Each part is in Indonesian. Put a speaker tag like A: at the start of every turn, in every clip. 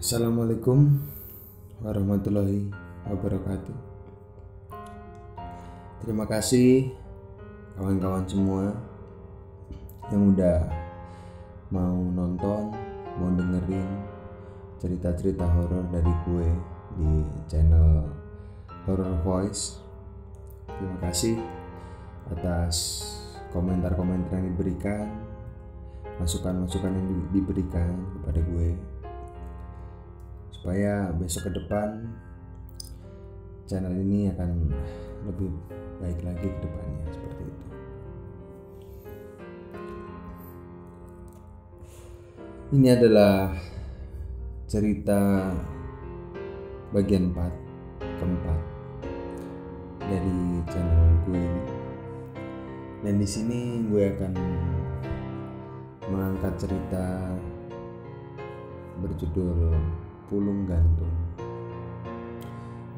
A: Assalamualaikum warahmatullahi wabarakatuh. Terima kasih kawan-kawan semua yang udah mau nonton, mau dengerin cerita-cerita horor dari gue di channel Horror Voice. Terima kasih atas komentar-komentar yang diberikan, masukan-masukan yang diberikan kepada gue, supaya besok ke depan channel ini akan lebih baik lagi ke depannya, seperti itu. Ini adalah cerita bagian keempat dari channel gue ini. Dan di sini gue akan mengangkat cerita berjudul Pulung Gantung.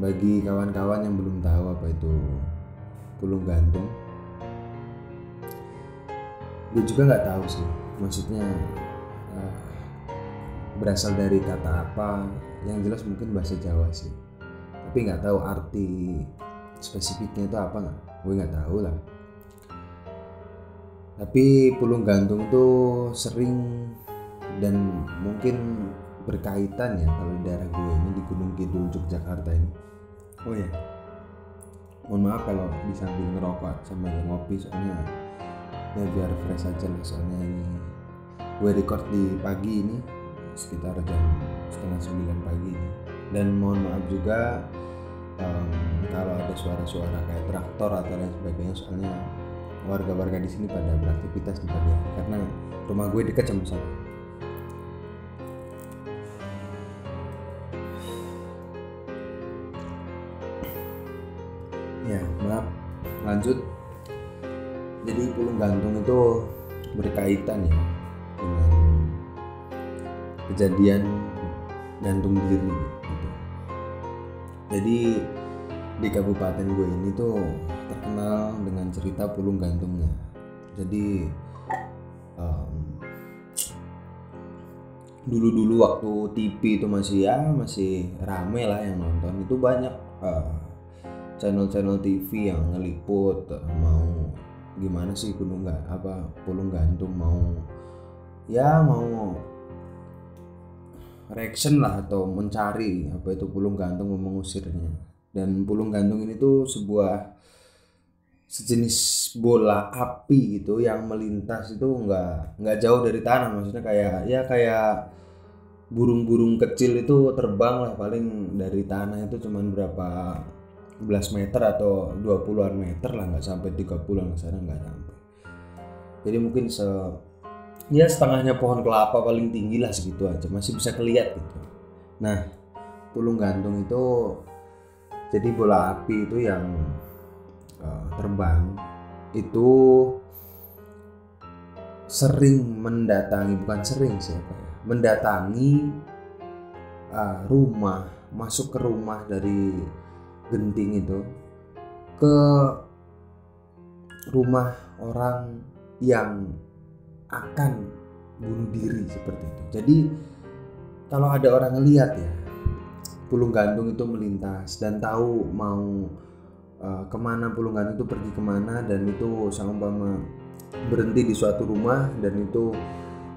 A: Bagi kawan-kawan yang belum tahu apa itu pulung gantung, gue juga nggak tahu sih. Maksudnya berasal dari kata apa? Yang jelas mungkin bahasa Jawa sih. Tapi nggak tahu arti spesifiknya itu apa nggak? Gue nggak tahu lah. Tapi pulung gantung itu sering dan mungkin berkaitan ya kalau di daerah gue ini di Gunung Kidul Yogyakarta ini. Oh ya, mohon maaf kalau disambil ngerokok sambil ngopi, soalnya ya biar fresh aja lah. Soalnya ini gue record di pagi ini sekitar jam 8:30 pagi ini. Dan mohon maaf juga kalau ada suara-suara kayak traktor atau lain sebagainya, soalnya warga-warga di sini pada beraktivitas di pagi hari karena rumah gue dekat sama sana. Ya, maaf, lanjut. Jadi pulung gantung itu berkaitan ya dengan kejadian gantung diri gitu. Jadi di kabupaten gue ini tuh terkenal dengan cerita pulung gantungnya. Jadi dulu-dulu waktu TV itu masih rame lah yang nonton, itu banyak channel-channel TV yang ngeliput mau gimana sih pulung gantung, mau reaction lah atau mencari apa itu pulung gantung, mau mengusirnya. Dan pulung gantung ini tuh sejenis bola api gitu yang melintas itu nggak jauh dari tanah. Maksudnya kayak burung-burung kecil itu terbang lah, paling dari tanah itu cuman berapa belas meter atau 20-an meter lah, nggak sampai 30-an ke sana, nggak sampai. Jadi mungkin setengahnya pohon kelapa paling tinggi lah, segitu aja masih bisa kelihatan gitu. Nah, pulung gantung itu jadi bola api itu yang terbang itu sering mendatangi rumah, masuk ke rumah dari genting itu, ke rumah orang yang akan bunuh diri, seperti itu. Jadi kalau ada orang ngelihat ya pulung gantung itu melintas dan tahu mau kemana pulung gantung itu pergi kemana, dan itu seumpama berhenti di suatu rumah dan itu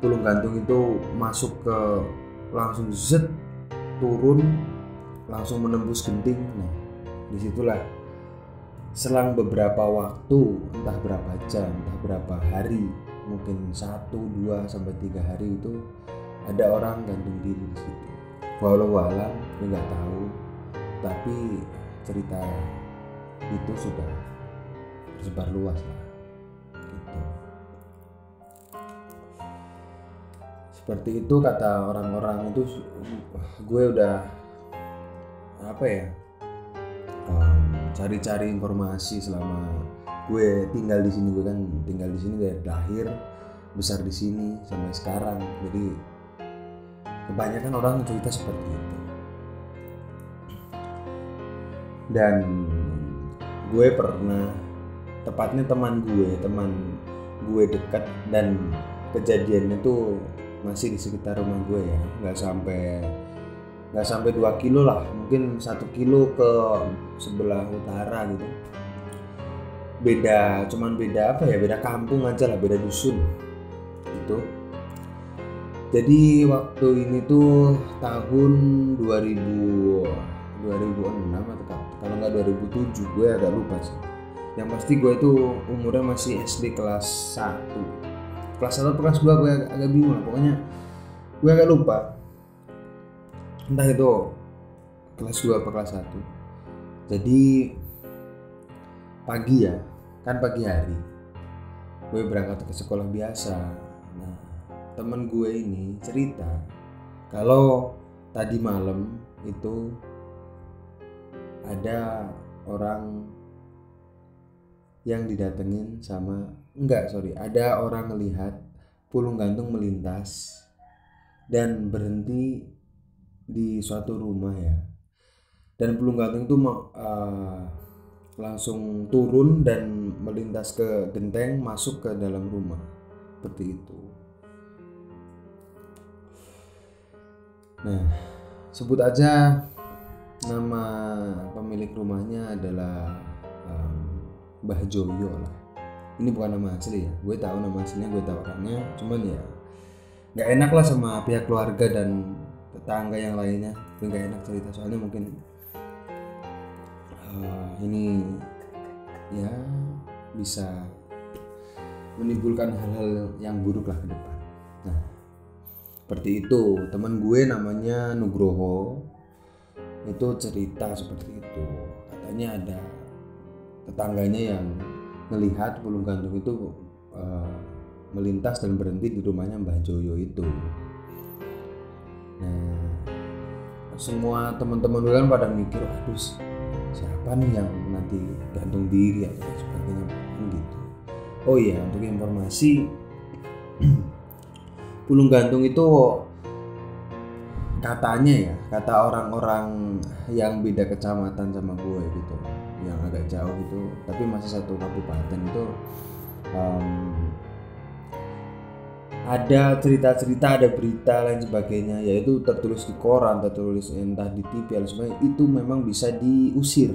A: pulung gantung itu masuk ke langsung turun langsung menembus genting. Nah, disitulah selang beberapa waktu, entah berapa jam, entah berapa hari, mungkin 1, 2, sampai 3 hari itu ada orang gantung diri di situ. Walau alam, nggak tahu, tapi cerita itu sudah tersebar luas lah gitu. Seperti itu kata orang-orang itu. Gue udah cari-cari informasi selama gue tinggal di sini. Gue kan tinggal di sini dari lahir, besar di sini sampai sekarang. Jadi kebanyakan orang cerita seperti itu. Dan gue pernah, tepatnya teman gue dekat, dan kejadiannya tuh masih di sekitar rumah gue ya, nggak sampai nggak sampai 2 kilo lah, mungkin 1 kilo ke sebelah utara gitu. Cuman beda apa ya, beda kampung aja lah, beda dusun gitu. Jadi waktu ini tuh tahun 2006 atau kalau nggak 2007, gue agak lupa sih. Yang pasti gue itu umurnya masih SD kelas 1 atau kelas 2, gue agak bingung lah, pokoknya gue agak lupa, entah itu kelas 2 atau kelas 1. Jadi pagi ya, kan pagi hari gue berangkat ke sekolah biasa. Nah, temen gue ini cerita kalau tadi malam itu ada orang yang didatengin ada orang melihat pulung gantung melintas dan berhenti di suatu rumah ya, dan pulung gantung itu langsung turun dan melintas ke genteng, masuk ke dalam rumah seperti itu. Nah, sebut aja nama pemilik rumahnya adalah Mbah Joyo lah. Ini bukan nama asli ya, gue tahu nama aslinya, gue tahu orangnya, cuman ya nggak enak lah sama pihak keluarga dan tetangga yang lainnya. Gue nggak enak cerita, soalnya mungkin ini ya bisa menimbulkan hal-hal yang buruk lah ke depan. Nah, seperti itu. Teman gue namanya Nugroho itu cerita seperti itu. Katanya ada tetangganya yang melihat pulung gantung itu melintas dan berhenti di rumahnya Mbah Joyo itu. Nah, semua teman-teman gue kan pada mikir, aduh siapa nih yang nanti gantung diri atau sebagainya gitu. Oh iya, untuk informasi, pulung gantung itu katanya ya, kata orang-orang yang beda kecamatan sama gue gitu, yang agak jauh gitu, tapi masih satu kabupaten itu, ada cerita-cerita, ada berita lain sebagainya, yaitu tertulis di koran, tertulis entah di TV, sebenarnya itu memang bisa diusir.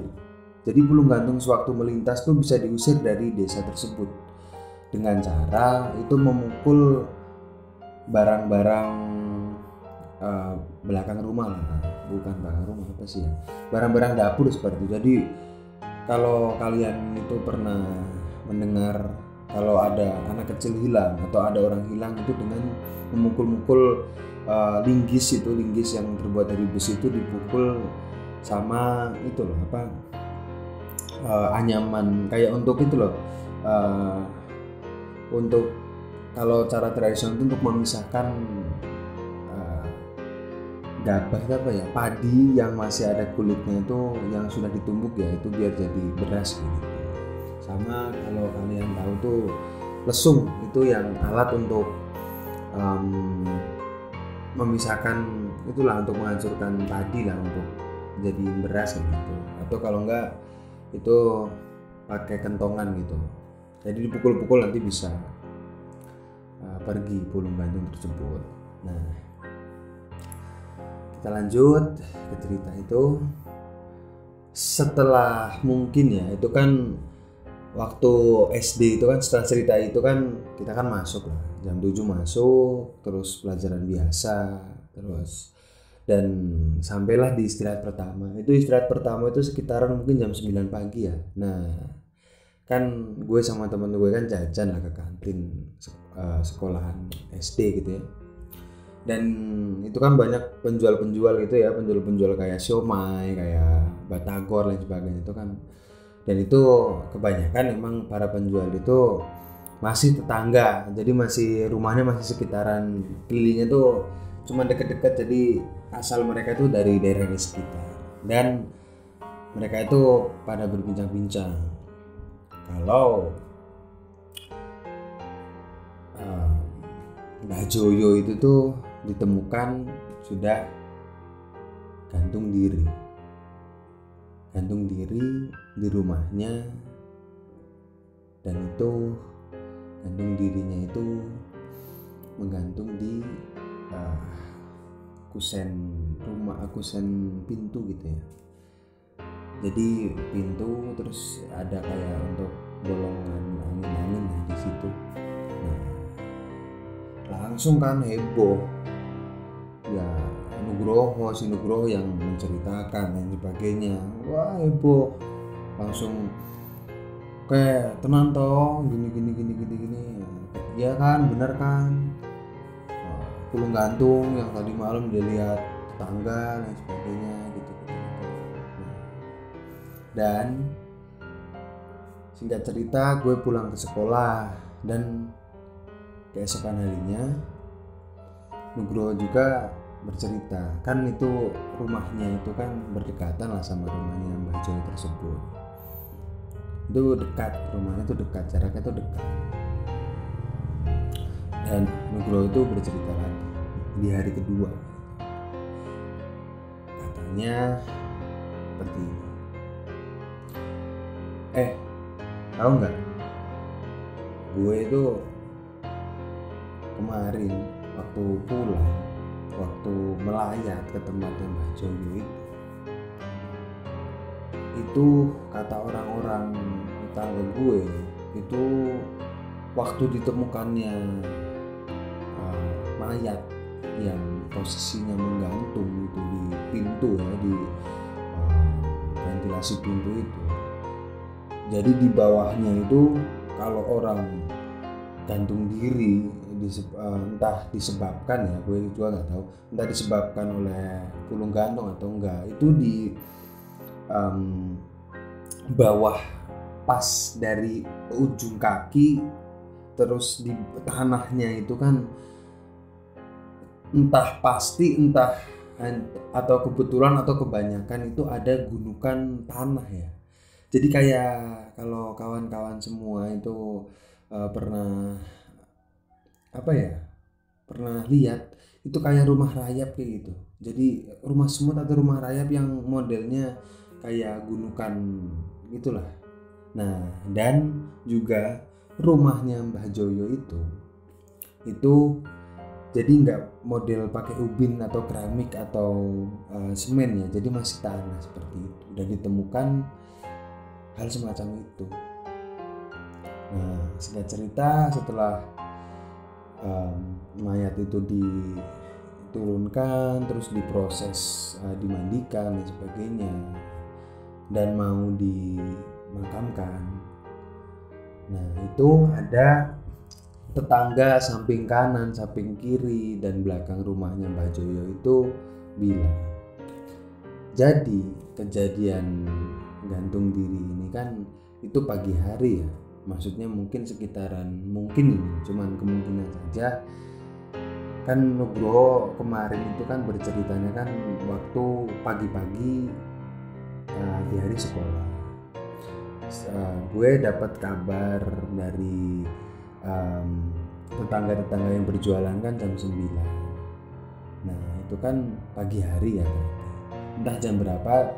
A: Jadi pulung gantung sewaktu melintas tuh bisa diusir dari desa tersebut dengan cara itu memukul barang-barang belakang rumah lah, bukan belakang rumah apa sih ya, barang-barang dapur seperti itu. Jadi kalau kalian itu pernah mendengar kalau ada anak kecil hilang atau ada orang hilang itu dengan memukul-mukul linggis yang terbuat dari besi itu, dipukul sama itu loh anyaman kayak untuk itu loh, untuk kalau cara tradisional itu untuk memisahkan gabah padi yang masih ada kulitnya itu yang sudah ditumbuk ya, itu biar jadi beras gitu. Sama kalau kalian tahu tuh lesung, itu yang alat untuk memisahkan itulah, untuk menghancurkan padi lah untuk jadi beras gitu. Atau kalau enggak itu pakai kentongan gitu. Jadi dipukul-pukul nanti bisa pergi pulung gantung tersebut. Nah, kita lanjut ke cerita itu. Setelah mungkin ya, itu kan waktu SD itu kan, setelah cerita itu kan kita kan masuk lah, jam 7 masuk, terus pelajaran biasa, terus dan sampailah di istirahat pertama. Itu istirahat pertama itu sekitaran mungkin jam 9 pagi ya. Nah, kan gue sama temen gue kan jajan lah ke kantin sekolahan SD gitu ya. Dan itu kan banyak penjual-penjual gitu ya, penjual-penjual kayak siomay, kayak batagor lain sebagainya itu kan. Dan itu kebanyakan emang para penjual itu masih tetangga, jadi masih rumahnya masih sekitaran, kelilingnya tuh cuma deket-deket, jadi asal mereka tuh dari daerah sekitar. Dan mereka itu pada berbincang-bincang kalau Mbah Joyo itu tuh ditemukan sudah gantung diri di rumahnya, dan itu gantung dirinya itu menggantung di kusen rumah, kusen pintu gitu ya. Jadi pintu terus ada kayak untuk bolongan angin-angin di situ. Nah, langsung kan heboh ya, si Nugroho yang menceritakan dan sebagainya. Wah, heboh, langsung kayak tenang toh, gini ya kan, bener kan. Pulung gantung yang tadi malam dia lihat tetangga dan sebagainya gitu. Dan singkat cerita, gue pulang ke sekolah dan keesokan harinya Nugroho juga bercerita, kan itu rumahnya itu kan berdekatan lah sama rumahnya Mbah Joyo tersebut. Itu dekat, rumahnya itu dekat, jaraknya itu dekat. Dan Nugroho itu bercerita lagi di hari kedua, katanya seperti ini. Tahu nggak? Gue itu kemarin waktu pulang, waktu melayat ke tempatnya Mbah Joyo itu kata orang-orang tetangga gue itu waktu ditemukannya mayat yang posisinya menggantung itu di pintu ya, di ventilasi pintu itu. Jadi di bawahnya itu kalau orang gantung diri entah disebabkan ya, gue juga nggak tahu, entah disebabkan oleh pulung gantung atau enggak, itu di bawah pas dari ujung kaki terus di tanahnya itu kan entah pasti entah atau kebetulan atau kebanyakan itu ada gundukan tanah ya. Jadi kayak kalau kawan-kawan semua itu pernah lihat itu kayak rumah rayap kayak gitu. Jadi rumah semut atau rumah rayap yang modelnya kayak gundukan gitulah. Nah, dan juga rumahnya Mbah Joyo itu jadi nggak model pakai ubin atau keramik atau semen ya, jadi masih tanah seperti itu. Dan ditemukan hal semacam itu. Nah, singkat cerita, setelah mayat itu diturunkan, terus diproses, dimandikan dan sebagainya, dan mau dimakamkan. Nah, itu ada tetangga samping kanan, samping kiri, dan belakang rumahnya Mbah Joyo itu bilang, jadi kejadian gantung diri ini kan itu pagi hari ya, maksudnya mungkin sekitaran, mungkin ini cuman kemungkinan saja kan. Nugroho kemarin itu kan berceritanya kan waktu pagi-pagi di hari sekolah. Gue dapat kabar dari tetangga-tetangga yang berjualan kan jam 9. Nah, itu kan pagi hari ya, entah jam berapa,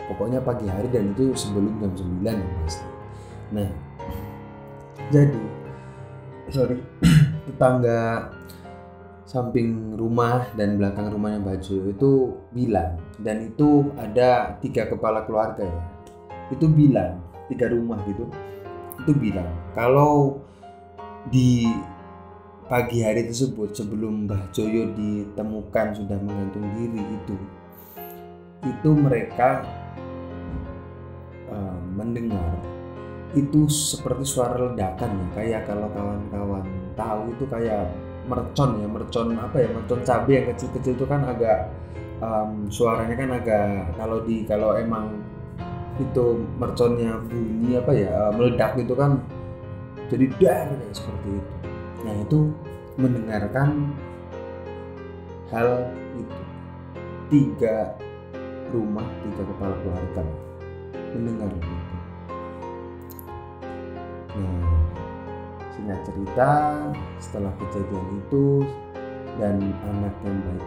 A: pokoknya pagi hari, dan itu sebelum jam 9 yang pasti. Nah, jadi tetangga samping rumah dan belakang rumahnya Mbah Joyo itu bilang, dan itu ada 3 kepala keluarga ya, itu bilang 3 rumah gitu, itu bilang kalau di pagi hari tersebut sebelum Mbah Joyo ditemukan sudah menggantung diri itu mereka mendengar itu seperti suara ledakan ya, kayak kalau kawan-kawan tahu itu kayak mercon cabai yang kecil-kecil itu kan agak suaranya kan agak, kalau emang itu merconnya bunyi meledak gitu kan, jadi dar kayak seperti itu. Nah, itu mendengarkan hal itu 3 rumah, 3 kepala keluarga mendengar itu. Nah, singkat cerita, setelah kejadian itu dan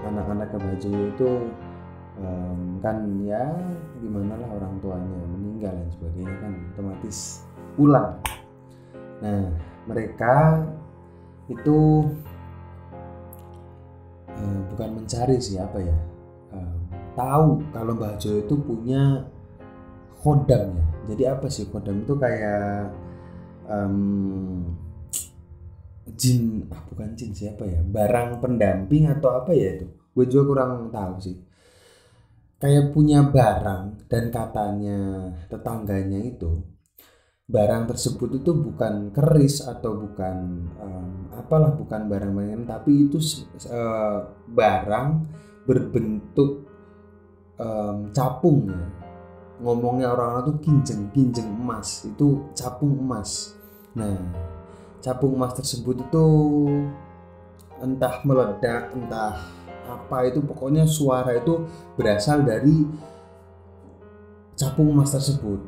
A: anak-anak Mbah Joyo itu kan ya gimana lah, orang tuanya meninggal dan sebagainya kan, otomatis pulang. Nah, mereka itu bukan mencari sih, apa ya, tahu kalau Mbah Jo itu punya khodam ya. Jadi apa sih khodam itu? Kayak jin, bukan jin, siapa ya, barang pendamping atau apa ya itu, gue juga kurang tahu sih. Kayak punya barang, dan katanya tetangganya itu barang tersebut itu bukan keris atau bukan apalah, bukan barang mainan, tapi itu barang berbentuk capung ya. Ngomongnya orang-orang tuh kinjeng emas, itu capung emas. Nah, capung emas tersebut itu entah meledak, entah apa itu, pokoknya suara itu berasal dari capung emas tersebut.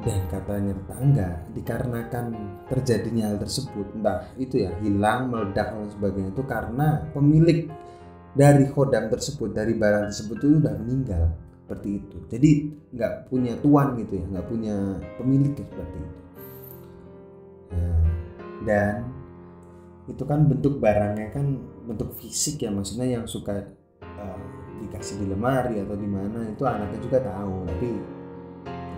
A: Dan katanya tetangga, dikarenakan terjadinya hal tersebut, entah itu ya hilang, meledak dan sebagainya, itu karena pemilik dari khodam tersebut, dari barang tersebut itu udah meninggal, seperti itu. Jadi nggak punya tuan gitu ya, nggak punya pemilik ya, seperti itu. Nah, dan itu kan bentuk barangnya kan bentuk fisik ya, maksudnya yang suka dikasih di lemari atau di mana, itu anaknya juga tahu, tapi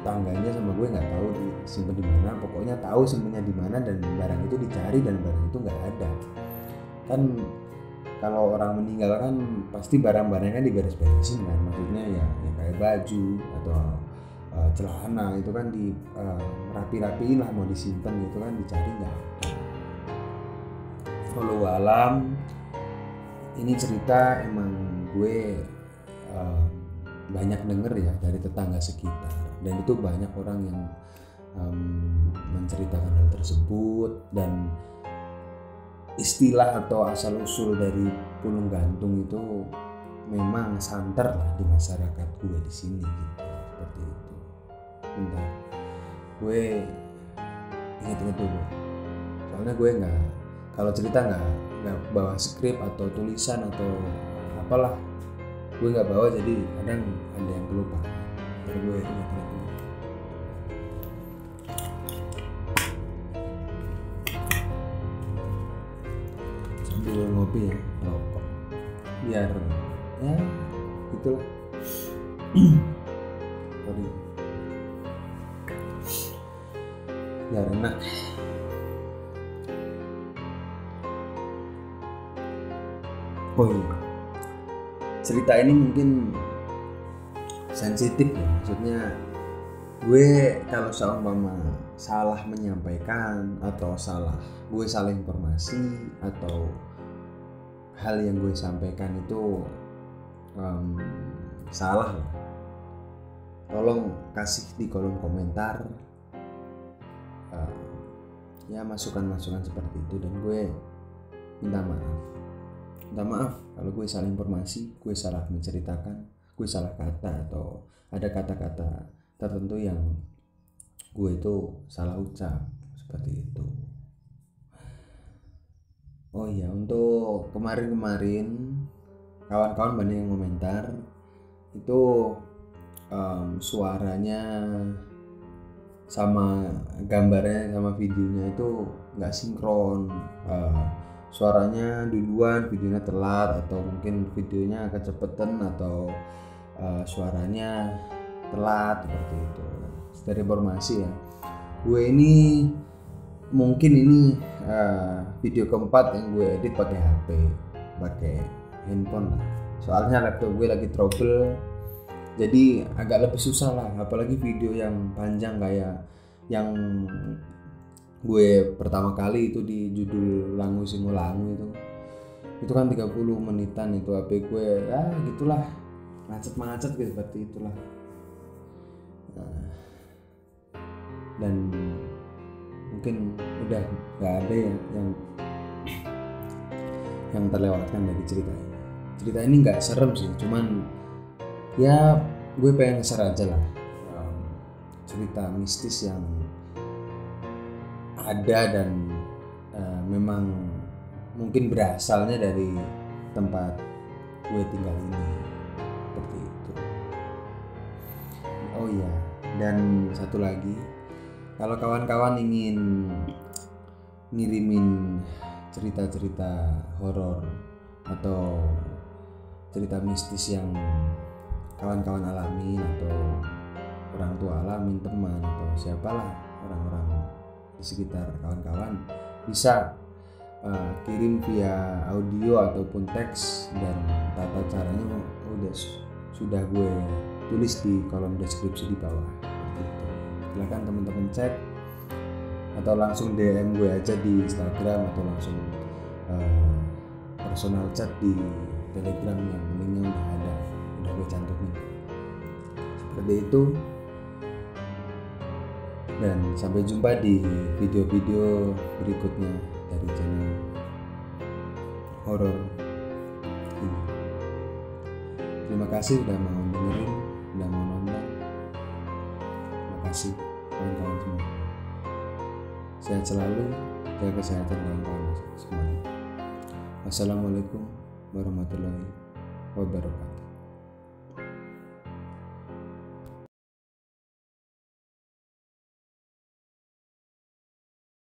A: tetangganya sama gue nggak tahu disimpan di mana. Pokoknya tahu simpannya di mana, dan barang itu dicari dan barang itu nggak ada. Kan kalau orang meninggal kan pasti barang-barangnya diberes-beresin kan, maksudnya ya kayak baju atau celana itu kan di rapi-rapiin lah, mau disimpan gitu kan, dicari nggak ada. Walau alam, ini cerita emang gue banyak denger ya dari tetangga sekitar, dan itu banyak orang yang menceritakan hal tersebut. Dan istilah atau asal usul dari Pulung Gantung itu memang santer lah di masyarakat gue di sini gitu, seperti itu. Bentar, gue ingat-ingat dulu, soalnya gue nggak, kalau cerita nggak bawa skrip atau tulisan atau apalah, gue nggak bawa, jadi kadang ada yang kelupaan. Ntar gue ingat-ingat dulu. Sambil ngopi ya, rokok, biar ya gitulah. Sorry, biar enak. Oh iya, cerita ini mungkin sensitif ya, maksudnya gue kalau seumpama salah menyampaikan atau gue salah informasi atau hal yang gue sampaikan itu salah lah, tolong kasih di kolom komentar ya masukan-masukan seperti itu, dan gue minta maaf kalau gue salah informasi, gue salah menceritakan, gue salah kata, atau ada kata-kata tertentu yang gue itu salah ucap, seperti itu. Oh iya, untuk kemarin kawan-kawan banyak yang komentar itu suaranya sama gambarnya sama videonya itu nggak sinkron, suaranya duluan, videonya telat, atau mungkin videonya kecepatan, atau suaranya telat, seperti itu. Dari informasi ya, gue ini mungkin ini video keempat yang gue edit pakai HP, pakai handphone lah. Soalnya laptop gue lagi trouble, jadi agak lebih susah lah. Apalagi video yang panjang kayak yang gue pertama kali itu di judul Langu Singolangu itu kan 30 menitan itu, HP gue gitulah, macet gitu, seperti itulah. Dan mungkin udah gak ada yang terlewatkan dari cerita ini nggak serem sih, cuman ya gue pengen nge-share aja lah cerita mistis yang ada, dan memang mungkin berasalnya dari tempat gue tinggal ini, seperti itu. Oh iya, dan satu lagi, kalau kawan-kawan ingin ngirimin cerita-cerita horor atau cerita mistis yang kawan-kawan alamin atau orang tua alamin, teman atau siapalah orang-orang di sekitar kawan-kawan, bisa kirim via audio ataupun teks, dan tata caranya sudah gue tulis di kolom deskripsi di bawah. Silahkan teman-teman cek atau langsung DM gue aja di Instagram atau langsung personal chat di Telegram yang linknya udah gue cantumin. Seperti itu, dan sampai jumpa di video-video berikutnya dari channel horor ini. Terima kasih udah mau dengerin, udah mau nonton. Terima kasih kawan-kawan semua. Sehat selalu, jaga kesehatan kawan-kawan semuanya. Wassalamualaikum warahmatullahi wabarakatuh.